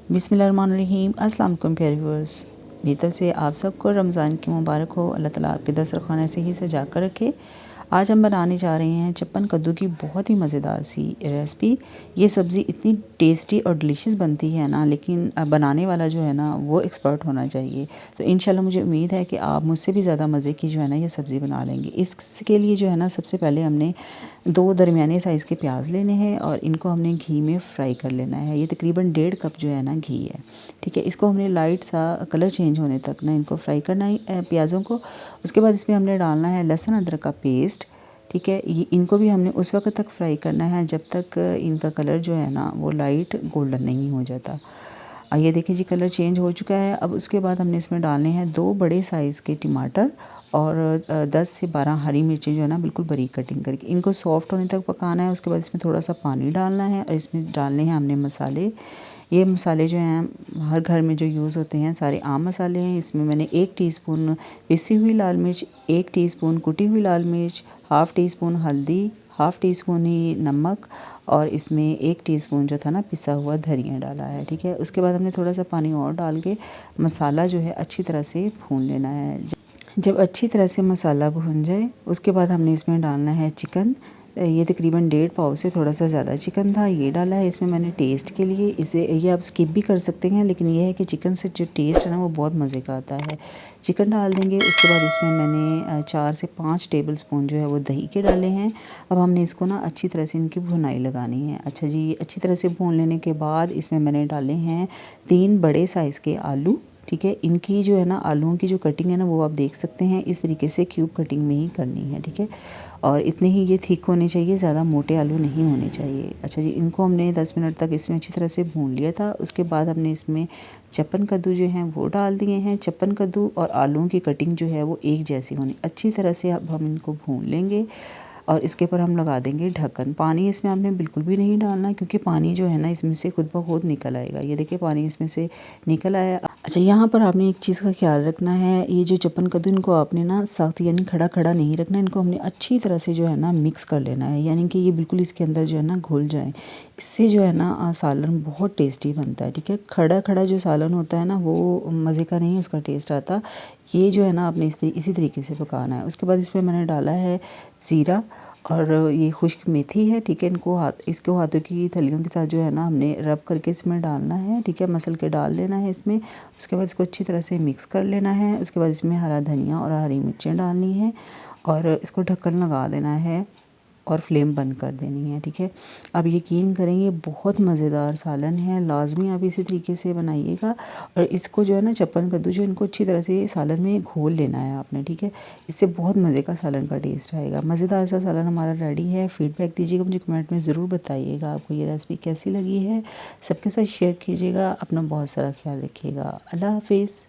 बिस्मिल्लाहिर्रहमानिर्रहीम। अस्सलाम वालेकुम प्यारे व्यूअर्स, मेरी तरफ से आप सबको रमज़ान की मुबारक हो। अल्लाह ताला आपके दस्तरख़्वान ऐसे ही सजा कर रखे। आज हम बनाने जा रहे हैं चप्पन कद्दू की बहुत ही मज़ेदार सी रेसिपी। ये सब्ज़ी इतनी टेस्टी और डिलीशियस बनती है ना, लेकिन बनाने वाला जो है ना वो एक्सपर्ट होना चाहिए। तो इंशाल्लाह मुझे उम्मीद है कि आप मुझसे भी ज़्यादा मज़े की जो है ना ये सब्ज़ी बना लेंगे। इसके लिए जो है ना सबसे पहले हमने 2 दरमियाने साइज़ के प्याज लेने हैं और इनको हमने घी में फ्राई कर लेना है। ये तकरीबन 1.5 कप जो है ना घी है, ठीक है। इसको हमने लाइट सा कलर चेंज होने तक ना इनको फ्राई करना है प्याज़ों को। उसके बाद इसमें हमने डालना है लहसुन अदरक का पेस्ट, ठीक है। ये इनको भी हमने उस वक्त तक फ्राई करना है जब तक इनका कलर जो है ना वो लाइट गोल्डन नहीं हो जाता। ये देखिए जी कलर चेंज हो चुका है। अब उसके बाद हमने इसमें डालने हैं 2 बड़े साइज़ के टमाटर और 10 से 12 हरी मिर्चें जो है ना बिल्कुल बारीक कटिंग करके इनको सॉफ्ट होने तक पकाना है। उसके बाद इसमें थोड़ा सा पानी डालना है और इसमें डालने हैं हमने मसाले। ये मसाले जो हैं हर घर में जो यूज़ होते हैं सारे आम मसाले हैं। इसमें मैंने 1 टीस्पून पिसी हुई लाल मिर्च, 1 टीस्पून कुटी हुई लाल मिर्च, हाफ़ टी स्पून हल्दी, हाफ़ टी स्पून ही नमक और इसमें 1 टीस्पून जो था ना पिसा हुआ धनिया डाला है, ठीक है। उसके बाद हमने थोड़ा सा पानी और डाल के मसाला जो है अच्छी तरह से भून लेना है। जब अच्छी तरह से मसाला भुन जाए उसके बाद हमने इसमें डालना है चिकन। ये तकरीबन 1.5 पाव से थोड़ा सा ज़्यादा चिकन था, ये डाला है इसमें मैंने टेस्ट के लिए। इसे ये आप स्किप भी कर सकते हैं, लेकिन ये है कि चिकन से जो टेस्ट है ना वो बहुत मज़े का आता है। चिकन डाल देंगे। उसके बाद इसमें मैंने 4 से 5 टेबल स्पून जो है वो दही के डाले हैं। अब हमने इसको ना अच्छी तरह से इनकी भुनाई लगानी है। अच्छा जी, अच्छी तरह से भून लेने के बाद इसमें मैंने डाले हैं 3 बड़े साइज़ के आलू, ठीक है। इनकी जो है ना आलूओं की जो कटिंग है ना वो आप देख सकते हैं इस तरीके से क्यूब कटिंग में ही करनी है, ठीक है। और इतने ही ये थिक होने चाहिए, ज़्यादा मोटे आलू नहीं होने चाहिए। अच्छा जी, इनको हमने 10 मिनट तक इसमें अच्छी तरह से भून लिया था। उसके बाद हमने इसमें चप्पन कद्दू जो हैं वो डाल दिए हैं। चप्पन कद्दू और आलूओं की कटिंग जो है वो एक जैसी होनी अच्छी तरह से अब हम इनको भून लेंगे और इसके ऊपर हम लगा देंगे ढक्कन। पानी इसमें आपने बिल्कुल भी नहीं डालना, क्योंकि पानी जो है ना इसमें से खुद ब खुद निकल आएगा। ये देखिए पानी इसमें से निकल आया। अच्छा, यहाँ पर आपने एक चीज़ का ख्याल रखना है, ये जो चप्पन कद्दू इनको आपने ना सख्त यानी खड़ा खड़ा नहीं रखना, इनको हमने अच्छी तरह से जो है ना मिक्स कर लेना है, यानी कि ये बिल्कुल इसके अंदर जो है ना घुल जाए। इससे जो है ना सालन बहुत टेस्टी बनता है, ठीक है। खड़ा खड़ा जो सालन होता है ना वो मज़े का नहीं उसका टेस्ट आता। ये जो है ना आपने इसी तरीके से पकाना है। उसके बाद इसमें मैंने डाला है ज़ीरा और ये खुश्क मेथी है, ठीक है। इसको हाथों की थलियों के साथ जो है ना हमने रब करके इसमें डालना है, ठीक है। मसल के डाल लेना है इसमें। उसके बाद इसको अच्छी तरह से मिक्स कर लेना है। उसके बाद इसमें हरा धनिया और हरी मिर्चें डालनी है और इसको ढक्कन लगा देना है और फ्लेम बंद कर देनी है, ठीक है। अब यकीन करेंगे बहुत मज़ेदार सालन है, लाज़मी आप इसी तरीके से बनाइएगा। और इसको जो है ना चप्पन कद्दू जो इनको अच्छी तरह से सालन में घोल लेना है आपने, ठीक है। इससे बहुत मज़े का सालन का टेस्ट आएगा। मज़ेदार सा सालन हमारा रेडी है। फीडबैक दीजिएगा मुझे, कमेंट में ज़रूर बताइएगा आपको ये रेसिपी कैसी लगी है। सबके साथ शेयर कीजिएगा। अपना बहुत सारा ख्याल रखिएगा। अल्लाह हाफिज़।